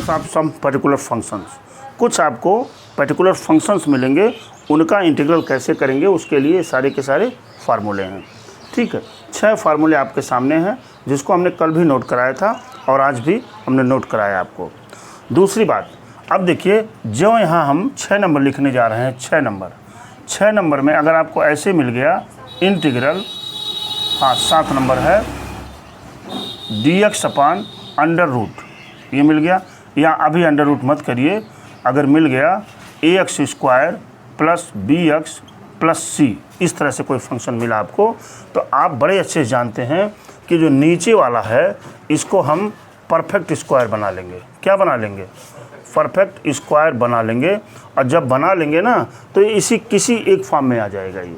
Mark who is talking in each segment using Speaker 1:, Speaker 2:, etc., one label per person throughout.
Speaker 1: Integrals of some particular functions, कुछ आपको particular functions मिलेंगे, उनका इंटीग्रल कैसे करेंगे उसके लिए सारे के सारे फार्मूले हैं। ठीक है, 6 फार्मूले आपके सामने हैं जिसको हमने कल भी नोट कराया था और आज भी हमने नोट कराया आपको। दूसरी बात, अब देखिए जो यहाँ हम 6 नंबर लिखने जा रहे हैं, 6 नंबर में अगर आपको ऐसे मिल गया इंटीग्रल, हाँ 7 नंबर है dx अपान अंडर रूट, ये मिल गया, या अभी अंडर रूट मत करिए, अगर मिल गया ax square plus bx plus c, इस तरह से कोई फंक्शन मिला आपको, तो आप बड़े अच्छे जानते हैं कि जो नीचे वाला है इसको हम परफेक्ट स्क्वायर बना लेंगे। क्या बना लेंगे? परफेक्ट स्क्वायर बना लेंगे, और जब बना लेंगे ना तो इसी किसी एक फॉर्म में आ जाएगा। ये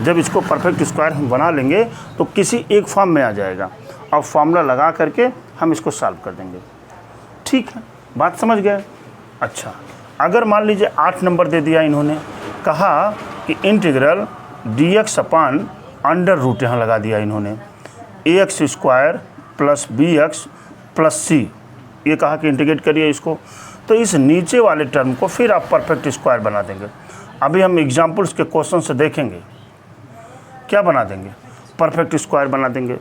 Speaker 1: जब इसको परफेक्ट स्क्वायर हम बना लेंगे तो किसी एक फॉर्म में आ जाएगा, और फॉर्मूला लगा करके हम इसको सॉल्व कर देंगे। ठीक है, बात समझ गए? अच्छा, अगर मान लीजिए 8 नंबर दे दिया इन्होंने, कहा कि integral dx upon under root, यहाँ लगा दिया इन्होंने ax square plus bx plus c, ये कहा कि इंटीग्रेट करिए इसको, तो इस नीचे वाले टर्म को फिर आप परफेक्ट स्क्वायर बना देंगे। अभी हम एग्जाम्पल्स के क्वेश्चन से देखेंगे क्या बना देंगे, परफेक्ट स्क्वायर बना देंगे।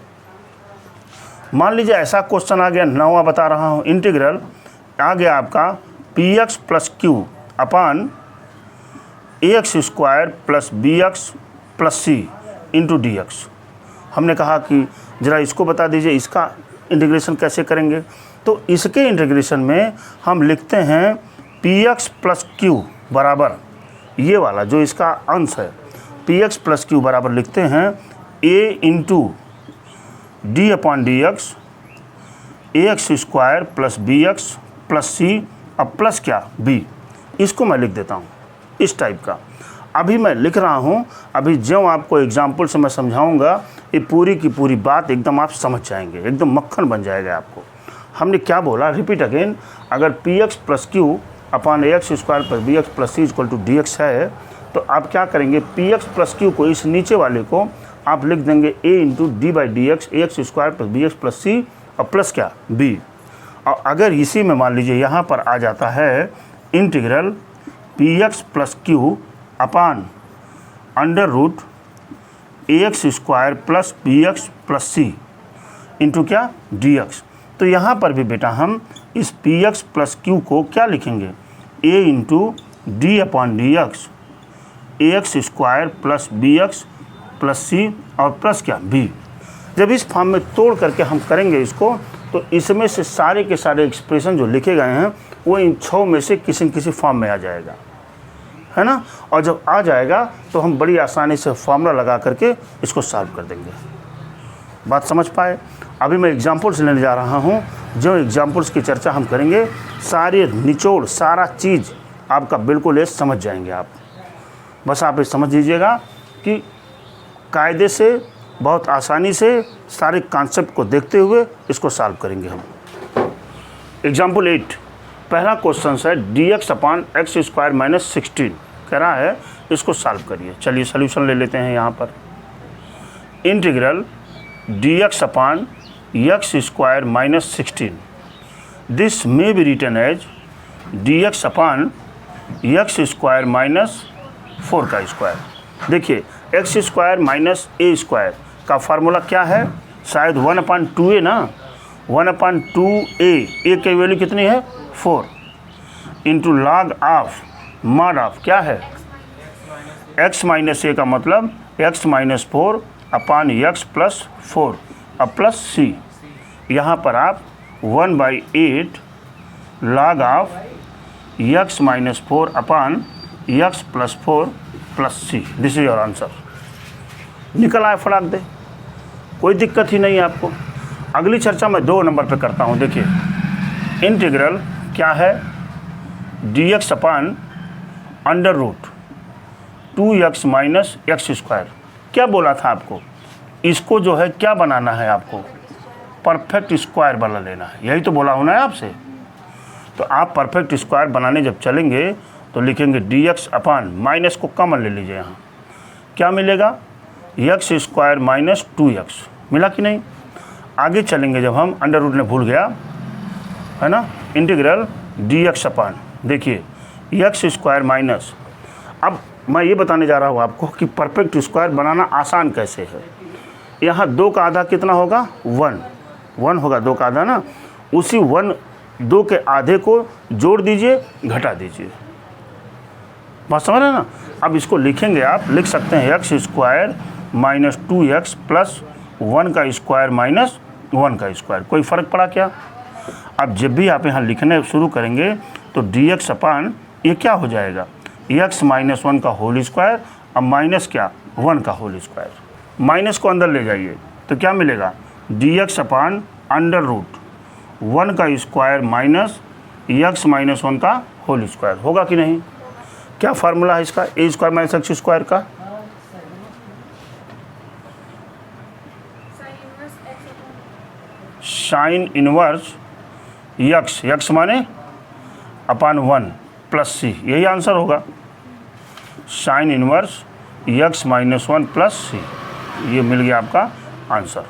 Speaker 1: मान लीजिए ऐसा क्वेश्चन आ गया, 9वां बता रहा हूँ, इंटीग्रल आ गया आपका px plus Q upon ax square plus bx plus c into dx। हमने कहा कि ज़रा इसको बता दीजिए इसका इंटीग्रेशन कैसे करेंगे, तो इसके इंटीग्रेशन में हम लिखते हैं px प्लस क्यू बराबर, ये वाला जो इसका अंश है px प्लस क्यू बराबर लिखते हैं a into D upon D x, ax square plus bx plus c, अब प्लस क्या b, इसको मैं लिख देता हूँ इस टाइप का। अभी मैं लिख रहा हूँ, अभी जो आपको एग्जाम्पल से मैं समझाऊँगा ये पूरी की पूरी बात एकदम आप समझ जाएंगे, एकदम मक्खन बन जाएगा आपको। हमने क्या बोला, रिपीट अगेन, अगर px plus Q upon ax square plus bx plus c equal to dx है, तो आप क्या करेंगे, px प्लस क्यू को इस नीचे वाले को आप लिख देंगे a into D by D x, ax square plus bx plus c और प्लस क्या b। और अगर इसी में मान लीजिए यहाँ पर आ जाता है integral px plus Q upon under root ax square plus bx plus c into क्या dx, तो यहाँ पर भी बेटा हम इस px प्लस क्यू को क्या लिखेंगे, a into D upon D x, ax square plus bx plus c और प्लस क्या b। जब इस फॉर्म में तोड़ करके हम करेंगे इसको, तो इसमें से सारे के सारे एक्सप्रेशन जो लिखे गए हैं वो इन 6 में से किसी न किसी फॉर्म में आ जाएगा, है ना। और जब आ जाएगा तो हम बड़ी आसानी से फार्मूला लगा करके इसको सॉल्व कर देंगे। बात समझ पाए? अभी मैं एग्जाम्पल्स लेने जा रहा हूँ, जो एग्जाम्पल्स की चर्चा हम करेंगे, सारे निचोड़ सारा चीज़ आपका बिल्कुल ये समझ जाएंगे आप। बस आप ये समझ लीजिएगा कि कायदे से बहुत आसानी से सारे कॉन्सेप्ट को देखते हुए इसको सॉल्व करेंगे हम। एग्जाम्पल 8, पहला क्वेश्चन है dx upon X square minus 16 कह रहा है, इसको सॉल्व करिए। चलिए सोल्यूशन ले लेते हैं। यहाँ पर integral dx upon X square minus 16, this may be written as dx upon X square minus 4 का स्क्वायर। देखिए X square minus A square का फार्मूला क्या है, शायद 1/2a ना, 1/2a, ए की वैल्यू कितनी है 4, into log of mod of क्या है x माइनस ए का मतलब x माइनस 4 अपान एक्स प्लस 4 और प्लस c। यहाँ पर आप 1/8 log of x minus 4 upon x plus 4 plus c, this is your answer. निकल आए फटाक दे, कोई दिक्कत ही नहीं है आपको। अगली चर्चा मैं 2 नंबर पे करता हूँ। देखिए इंटीग्रल क्या है, dx upon under root 2x minus X square. क्या बोला था आपको, इसको जो है क्या बनाना है आपको, परफेक्ट स्क्वायर बना लेना है, यही तो बोला होना है आपसे। तो आप परफेक्ट स्क्वायर बनाने जब चलेंगे तो लिखेंगे dx अपान, माइनस को कॉमन ले लीजिए, यहाँ क्या मिलेगा एक्स स्क्वायर माइनस 2x, मिला कि नहीं। आगे चलेंगे जब हम, अंडर रूट ने भूल गया, है ना, इंटीग्रल डी एक्स अपान, देखिए एक्स स्क्वायर माइनस, अब मैं ये बताने जा रहा हूँ आपको कि परफेक्ट स्क्वायर बनाना आसान कैसे है। यहाँ 2 का आधा कितना होगा, 1 होगा 2 का आधा ना, उसी 2 के आधे को जोड़ दीजिए, घटा दीजिए, बात समझ रहे हैं ना। अब इसको लिखेंगे, आप लिख सकते हैं x square minus 2x plus 1 का स्क्वायर माइनस 1 का स्क्वायर, कोई फ़र्क पड़ा क्या। अब जब भी आप यहाँ लिखने शुरू करेंगे तो डी एक्स अपान ये क्या हो जाएगा, x माइनस 1 का होल स्क्वायर, अब माइनस क्या 1 का होल स्क्वायर, माइनस को अंदर ले जाइए तो क्या मिलेगा, D X upon under root 1 का स्क्वायर माइनस x माइनस 1 का होल स्क्वायर, होगा कि नहीं। क्या फार्मूला है इसका, A square minus X square का, साइन इनवर्स यक्स माने अपान 1 प्लस सी, यही आंसर होगा, sine inverse x minus 1 plus C, ये मिल गया आपका आंसर।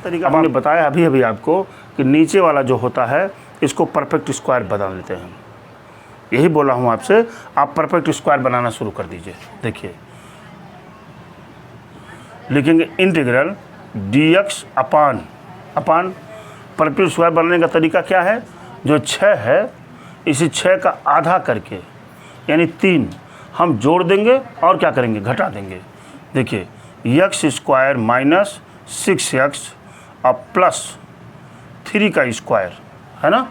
Speaker 1: तरीका हमने बताया अभी आपको कि नीचे वाला जो होता है इसको परफेक्ट स्क्वायर बना लेते हैं, यही बोला हूँ आपसे, आप परफेक्ट स्क्वायर बनाना शुरू कर दीजिए। देखिए लिखेंगे इंटीग्रल डी एक्स अपान परफेक्ट स्क्वायर बनाने का तरीका क्या है, जो 6 है इसी 6 का आधा करके यानी 3 हम जोड़ देंगे और क्या करेंगे, घटा देंगे। देखिए एक्स स्क्वायर माइनस 6x और प्लस 3 का स्क्वायर है ना,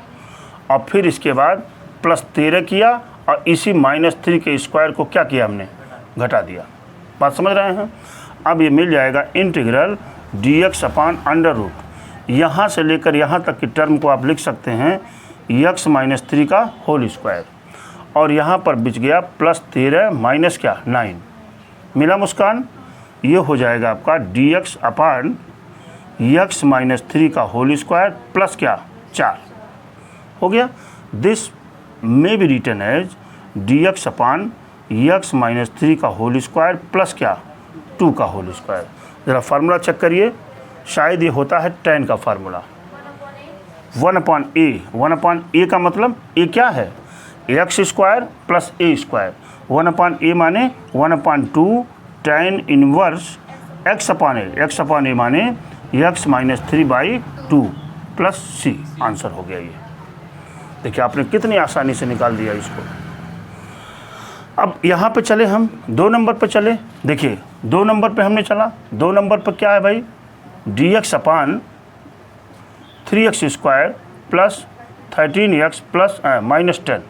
Speaker 1: और फिर इसके बाद प्लस 13 किया और इसी माइनस 3 के स्क्वायर को क्या किया हमने, घटा दिया, बात समझ रहे हैं। अब ये मिल जाएगा integral D X upon under root, यहाँ से लेकर यहाँ तक की टर्म को आप लिख सकते हैं एक्स माइनस 3 का होल स्क्वायर, और यहाँ पर बच गया प्लस 13 माइनस क्या 9, मिला मुस्कान, ये हो जाएगा आपका D X upon X minus 3 का होल स्क्वायर प्लस क्या 4 हो गया। This may be written as D X upon X minus 3 का होल स्क्वायर प्लस क्या 2 का होल स्क्वायर। ज़रा फार्मूला चेक करिए, शायद ये होता है tan का फार्मूला, 1/a का मतलब a क्या है, एक्स स्क्वायर प्लस ए स्क्वायर, 1/a माने 1/2 tan इनवर्स x अपान ए माने x माइनस 3/2 प्लस सी, आंसर हो गया ये। देखिए आपने कितनी आसानी से निकाल दिया इसको। अब यहाँ पे चले हम 2 नंबर पे चले, देखिए 2 नंबर पे हमने चला, 2 नंबर पे क्या है भाई, डी एक्स अपान 3x square plus 13x plus minus 10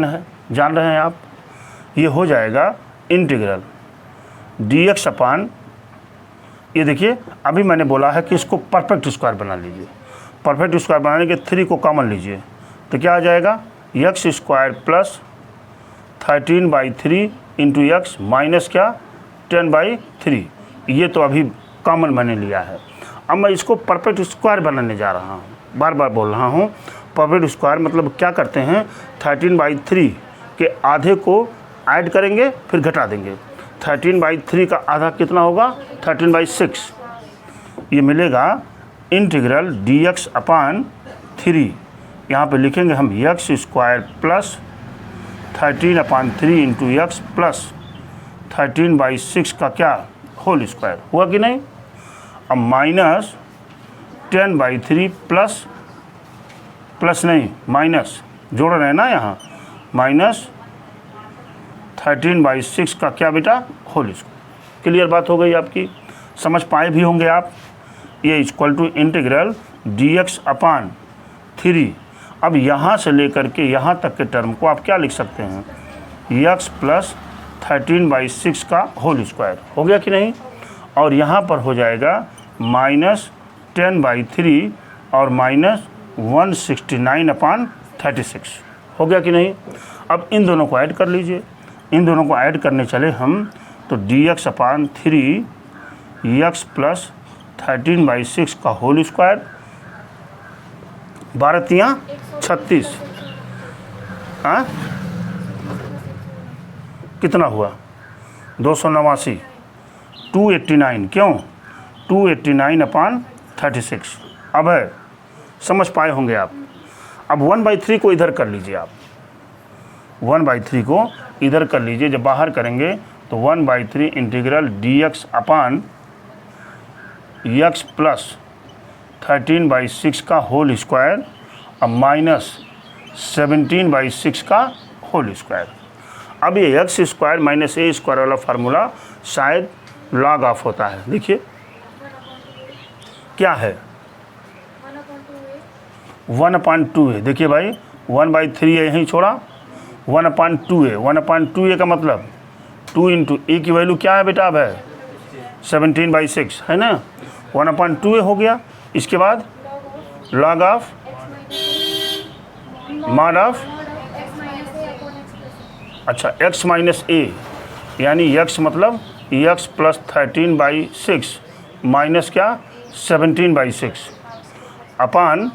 Speaker 1: है, जान रहे हैं आप, ये हो जाएगा इंटीग्रल डी एक्स अपान, ये देखिए अभी मैंने बोला है कि इसको परफेक्ट स्क्वायर बना लीजिए, परफेक्ट स्क्वायर बनाने के 3 को कॉमन लीजिए तो क्या आ जाएगा, x square plus 13/3 into x minus क्या 10/3, ये तो अभी कॉमन मैंने लिया है। अब मैं इसको परफेक्ट स्क्वायर बनाने जा रहा हूँ, बार बार बोल रहा हूँ, परफेक्ट स्क्वायर मतलब क्या करते हैं 13/3 के आधे को ऐड करेंगे फिर घटा देंगे, 13/3 का आधा कितना होगा 13/6, ये मिलेगा इंटीग्रल डी एक्स अपान 3, यहाँ पे लिखेंगे हम x square plus 13/3 into x plus 13/6 का क्या होल स्क्वायर, हुआ कि नहीं। अब माइनस 10/3 प्लस नहीं माइनस जोड़ रहे हैं ना यहाँ, माइनस 13/6 का क्या बेटा होल स्क्वायर। क्लियर बात हो गई आपकी, समझ पाए भी होंगे आप। ये equal to integral D X upon 3, अब यहाँ से लेकर के यहाँ तक के टर्म को आप क्या लिख सकते हैं, एक्स प्लस 13/6 का होल स्क्वायर, हो गया कि नहीं। और यहाँ पर हो जाएगा माइनस 10/3 और माइनस 169/36, हो गया कि नहीं। अब इन दोनों को ऐड कर लीजिए, इन दोनों को ऐड करने चले हम तो D X upon 3 x plus 13/6 का होल स्क्वायर, 12×3 = 36, हाँ कितना हुआ 289, 289, क्यों 289/36, अब है, समझ पाए होंगे आप। अब 1/3 को इधर कर लीजिए आप, 1/3 को इधर कर लीजिए। जब बाहर करेंगे तो 1/3 इंटीग्रल dx अपान x प्लस 13/6 का होल स्क्वायर अब माइनस 17/6 का होल स्क्वायर। अब ये X square minus A square वाला फार्मूला शायद लॉग ऑफ होता है। देखिए क्या है, 1/2 है। देखिए भाई 1/3 है, यहीं छोड़ा, 1/2 है। 1/2 का मतलब 2 इंटू ए की वैल्यू क्या है बेटा, अब है 17/6 है ना, 1/2 हो गया। इसके बाद लॉग ऑफ मॉड ऑफ, अच्छा x माइनस ए, यानी x मतलब x प्लस 13/6 माइनस क्या 17/6 अपान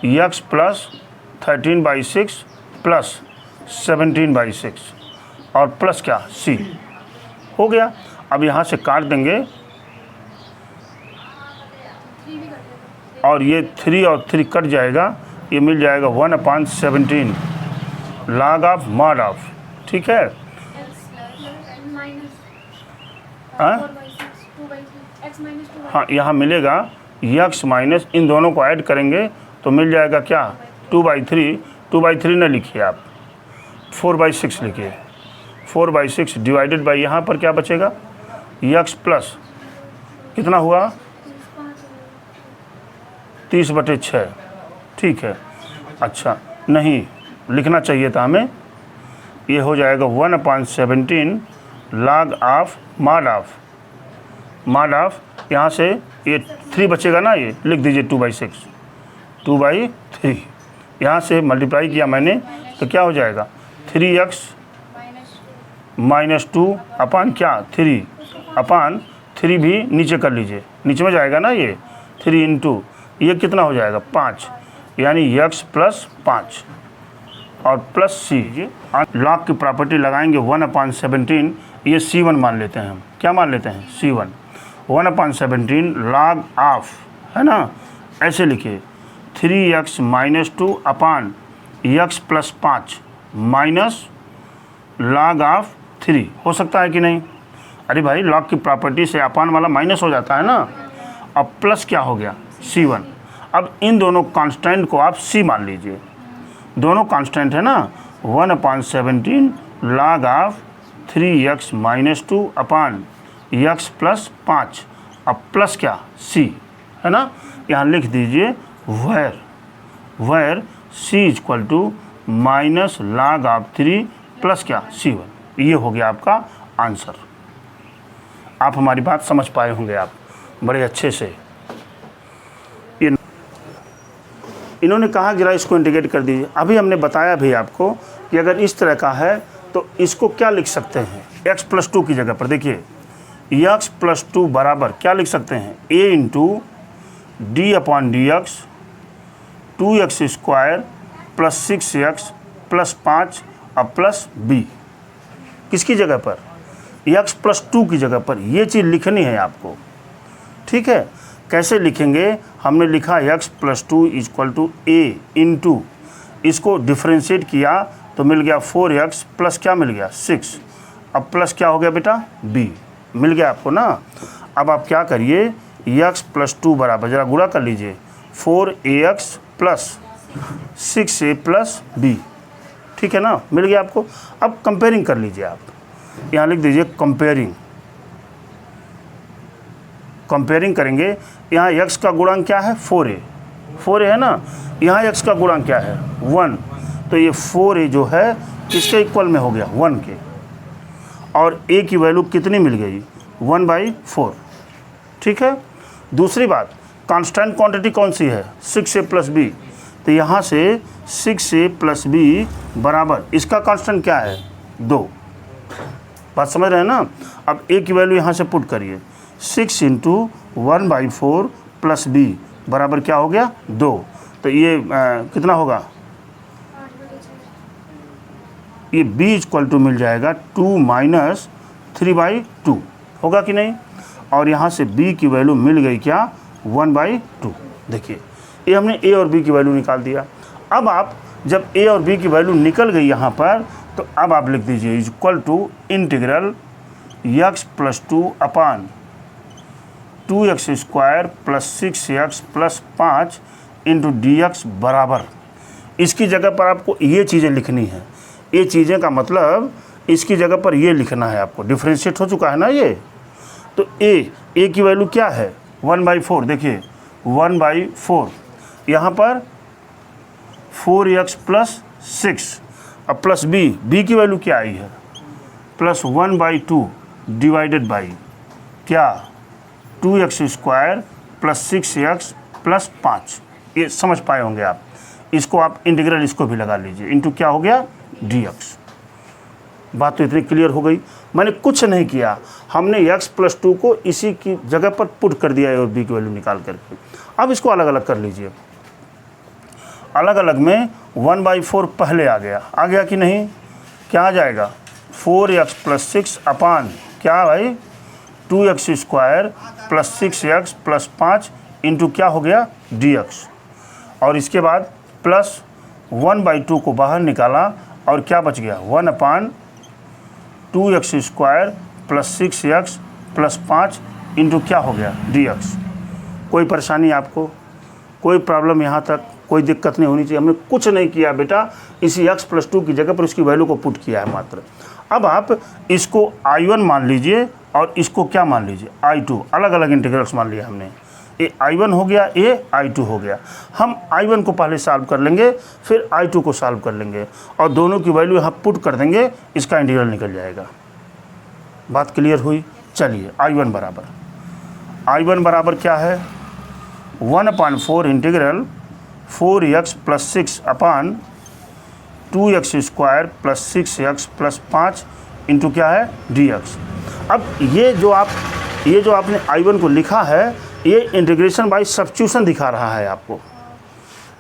Speaker 1: x प्लस 13/6 प्लस 17/6 और प्लस क्या c हो गया। अब यहाँ से काट देंगे और ये 3 और 3 कट जाएगा, ये मिल जाएगा 1/17 लॉग ऑफ मॉड ऑफ, ठीक है। हाँ यहाँ मिलेगा x माइनस, इन दोनों को ऐड करेंगे तो मिल जाएगा क्या 2/3, 2/3 न लिखिए आप, 4/6 लिखिए। 4/6 डिवाइडेड बाई यहाँ पर क्या बचेगा x प्लस कितना हुआ 30/6, ठीक है। अच्छा नहीं लिखना चाहिए था हमें, ये हो जाएगा 1/17 log of mod of, mod of यहाँ से ये 3 बचेगा ना, ये लिख दीजिए 2/6, 2/3 यहाँ से मल्टीप्लाई किया मैंने तो क्या हो जाएगा 3x माइनस 2 अपान क्या 3 अपान 3 भी नीचे कर लीजिए, नीचे में जाएगा ना ये 3 इंटू ये कितना हो जाएगा 5, यानी x प्लस 5 और प्लस c। लॉग की प्रॉपर्टी लगाएंगे 1/17, ये c1 मान लेते हैं हम, क्या मान लेते हैं c1, 1/17 लॉग ऑफ, है ना, ऐसे लिखिए 3x minus 2 upon x plus 5 minus log of 3, हो सकता है कि नहीं। अरे भाई लॉग की प्रॉपर्टी से अपान वाला माइनस हो जाता है ना, अब प्लस क्या हो गया c1। अब इन दोनों कांस्टेंट को आप c मान लीजिए, दोनों कांस्टेंट है ना, 1/17 log of 3x minus 2 upon x plus 5, अब प्लस क्या c, है ना। यहाँ लिख दीजिए where c equal to minus log of 3 plus क्या c1। ये हो गया आपका आंसर। आप हमारी बात समझ पाए होंगे आप बड़े अच्छे से। इन्होंने कहा जरा इसको इंटीग्रेट कर दीजिए। अभी हमने बताया भी आपको कि अगर इस तरह का है तो इसको क्या लिख सकते हैं, x प्लस 2 की जगह पर देखिए x प्लस 2 बराबर क्या लिख सकते हैं a into D upon D x 2x square plus 6x plus 5 अब प्लस b। किसकी जगह पर x प्लस 2 की जगह पर ये चीज़ लिखनी है आपको, ठीक है। कैसे लिखेंगे, हमने लिखा x plus 2 equal to a into, इसको डिफ्रेंशिएट किया तो मिल गया 4x प्लस क्या मिल गया 6, अब प्लस क्या हो गया बेटा b मिल गया आपको ना। अब आप क्या करिए x प्लस 2 बराबर जरा गुणा कर लीजिए 4ax plus 6a plus b, ठीक है ना, मिल गया आपको। अब कंपेयरिंग कर लीजिए आप, यहाँ लिख दीजिए कंपेयरिंग करेंगे। यहाँ x का गुणांक क्या है 4a है ना, यहाँ x का गुणांक क्या है 1, तो ये 4a जो है किसके इक्वल में हो गया 1 के, और a की वैल्यू कितनी मिल गई 1/4, ठीक है। दूसरी बात कांस्टेंट क्वांटिटी कौन सी है 6a प्लस b, तो यहाँ से 6a प्लस b बराबर इसका कांस्टेंट क्या है 2, बात समझ रहे हैं ना। अब a की वैल्यू यहाँ से पुट करिए 6 इंटू 1/4 प्लस b बराबर क्या हो गया 2, तो ये कितना होगा, ये b इक्वल टू मिल जाएगा 2 माइनस 3/2, होगा कि नहीं। और यहाँ से b की वैल्यू मिल गई क्या 1/2, देखिए ये हमने ए और बी की वैल्यू निकाल दिया। अब आप जब ए और बी की वैल्यू निकल गई यहाँ पर, तो अब आप लिख दीजिए is equal to integral x plus 2 upon 2x square plus 6x plus 5 into D बराबर, इसकी जगह पर आपको ये चीज़ें लिखनी है। ये चीज़ें का मतलब इसकी जगह पर ये लिखना है आपको। डिफ्रेंशिएट हो चुका है ना ये, तो ए की वैल्यू क्या है 1/4। देखिए 1/4, यहाँ पर 4x प्लस 6 अब प्लस बी की वैल्यू क्या आई है प्लस 1/2 डिवाइडेड बाई क्या 2x square plus 6x plus 5। ये समझ पाए होंगे आप। इसको आप इंटीग्रल इसको भी लगा लीजिए, इंटू क्या हो गया dx। बात तो इतनी क्लियर हो गई। मैंने कुछ नहीं किया, हमने x प्लस 2 को इसी की जगह पर पुट कर दिया है और b की वैल्यू निकाल करके। अब इसको अलग अलग कर लीजिए। अलग अलग में 1/4 पहले आ गया कि नहीं, क्या आ जाएगा 4x प्लस 6 अपान क्या भाई 2x square plus 6x plus 5 into क्या हो गया dx। और इसके बाद प्लस 1/2 को बाहर निकाला और क्या बच गया 1/2x square plus 6x plus 5 into क्या हो गया dx। कोई परेशानी आपको, कोई प्रॉब्लम यहाँ तक, कोई दिक्कत नहीं होनी चाहिए। हमने कुछ नहीं किया बेटा, इसी x प्लस 2 की जगह पर उसकी वैल्यू को पुट किया है मात्र। अब आप इसको I1 मान लीजिए और इसको क्या मान लीजिए I2। अलग अलग इंटीग्रल्स मान लिया हमने। ये I1 हो गया, ये I2 हो गया। हम I1 को पहले सॉल्व कर लेंगे, फिर I2 को सॉल्व कर लेंगे और दोनों की वैल्यू यहाँ पुट कर देंगे, इसका इंटीग्रल निकल जाएगा। बात क्लियर हुई। चलिए I1 बराबर क्या है 1/4 इंटीग्रल 4x प्लस 6 अपान 2x square plus 6x plus 5 into क्या है dx। अब ये जो आपने I1 को लिखा है, ये इंटीग्रेशन बाय सब्स्टिट्यूशन दिखा रहा है आपको।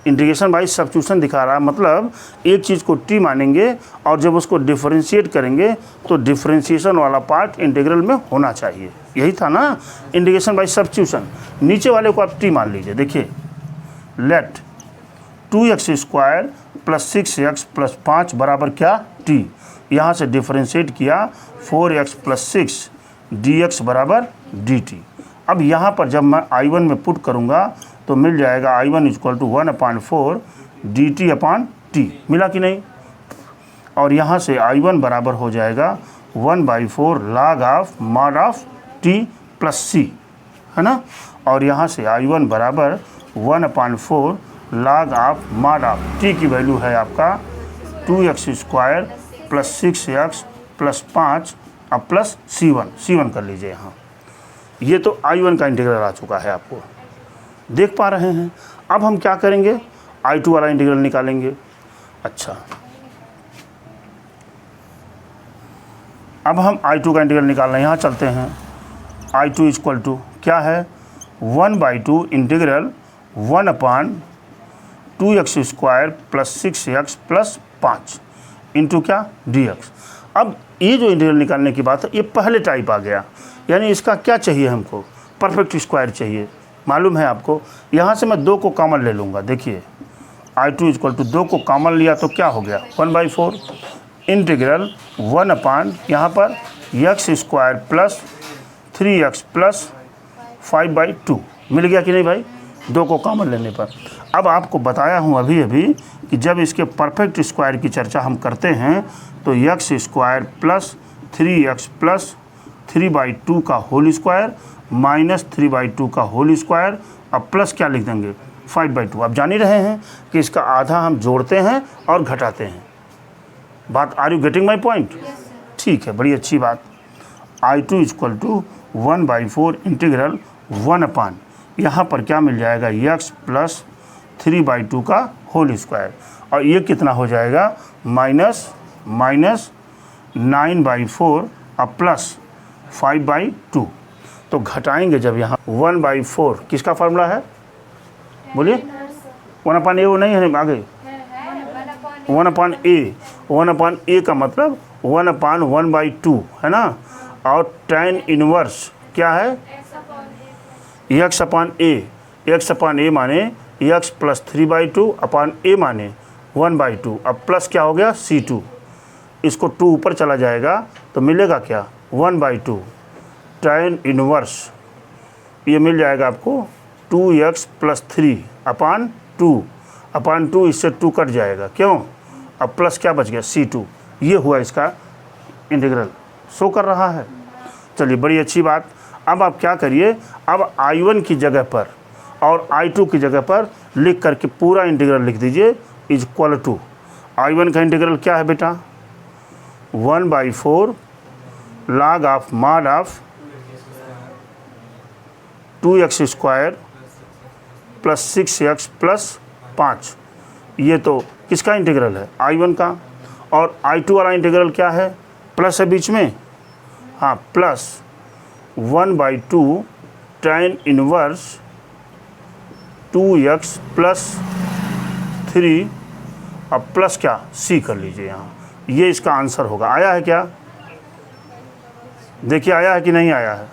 Speaker 1: इंटीग्रेशन बाय सब्स्टिट्यूशन दिखा रहा है, मतलब एक चीज़ को t मानेंगे और जब उसको डिफरेंशिएट करेंगे तो डिफरेंशिएशन वाला पार्ट इंटीग्रल में होना चाहिए। यही था ना इंटीग्रेशन बाय सब्स्टिट्यूशन। नीचे वाले को आप t मान लीजिए। देखिए late 2x square plus 6x plus 5 बराबर क्या t। यहाँ से डिफरेंशिएट किया 4x प्लस 6 dx बराबर dt। अब यहाँ पर जब मैं I1 में पुट करूँगा तो मिल जाएगा I1 equal to 1/4 dt upon t। मिला कि नहीं। और यहाँ से I1 बराबर हो जाएगा 1/4 log of mod of t plus c, है ना। और यहाँ से I1 बराबर 1/4 log of mod of t की वैल्यू है आपका 2x square plus 6x plus 5 अब प्लस c1 कर लीजिए यहाँ। ये तो I1 का इंटीग्रल आ चुका है, आपको देख पा रहे हैं। अब हम क्या करेंगे I2 वाला इंटीग्रल निकालेंगे। अच्छा, अब हम I2 का इंटीग्रल निकालना है। यहाँ चलते हैं। I2 इक्वल टू क्या है 1/2 integral 1/2x square plus 6x plus 5 into क्या dx। अब ये जो इंटीग्रल निकालने की बात है, ये पहले टाइप आ गया, यानी इसका क्या चाहिए हमको परफेक्ट स्क्वायर चाहिए। मालूम है आपको। यहाँ से मैं 2 को कॉमन ले लूँगा। देखिए I2 इक्वल टू 2 को कॉमन लिया तो क्या हो गया 1/4 इंटीग्रल 1 यहाँ पर x square plus 3x plus 5/2 मिल गया कि नहीं भाई, 2 को कॉमन लेने पर। अब आपको बताया हूँ अभी कि जब इसके परफेक्ट स्क्वायर की चर्चा हम करते हैं तो x square plus 3x plus 3/2 का होल स्क्वायर माइनस 3/2 का होल स्क्वायर, अब प्लस क्या लिख देंगे 5/2। आप जान ही रहे हैं कि इसका आधा हम जोड़ते हैं और घटाते हैं। बात are you getting my point. ठीक है, बड़ी अच्छी बात। I2 इक्वल टू 1/4 इंटीग्रल 1 यहाँ पर क्या मिल जाएगा x प्लस 3/2 का होल स्क्वायर, और ये कितना हो जाएगा माइनस 9/4 अब प्लस 5/2। तो घटाएंगे जब यहाँ 1/4 किसका फार्मूला है बोलिए 1/a, वो नहीं है आगे 1/a का मतलब 1/1/2 है ना। और tan इनवर्स क्या है x/a। एक्स अपान ए माने एक्स प्लस 3/2 अपान ए माने 1/2। अब प्लस क्या हो गया C2, इसको 2 ऊपर चला जाएगा तो मिलेगा क्या 1/2 tan इनवर्स, ये मिल जाएगा आपको 2x प्लस 3 अपान 2 इससे 2 कट जाएगा, क्यों, अब प्लस क्या बच गया C2। ये हुआ इसका इंटीग्रल, शो कर रहा है। चलिए बड़ी अच्छी बात। अब आप क्या करिए, अब I1 की जगह पर और I2 की जगह पर लिख करके पूरा इंटीग्रल लिख दीजिए इज इक्वल टू, I1 का इंटीग्रल क्या है बेटा 1/4 log of mod of 2x square plus 6x plus 5। ये तो किसका इंटीग्रल है I1 का। और I2 वाला इंटीग्रल क्या है, प्लस है बीच में, हाँ plus 1/2 tan inverse 2x plus 3, अब प्लस क्या C कर लीजिए यहाँ, ये इसका आंसर होगा। आया है क्या, देखिए आया है कि नहीं आया है।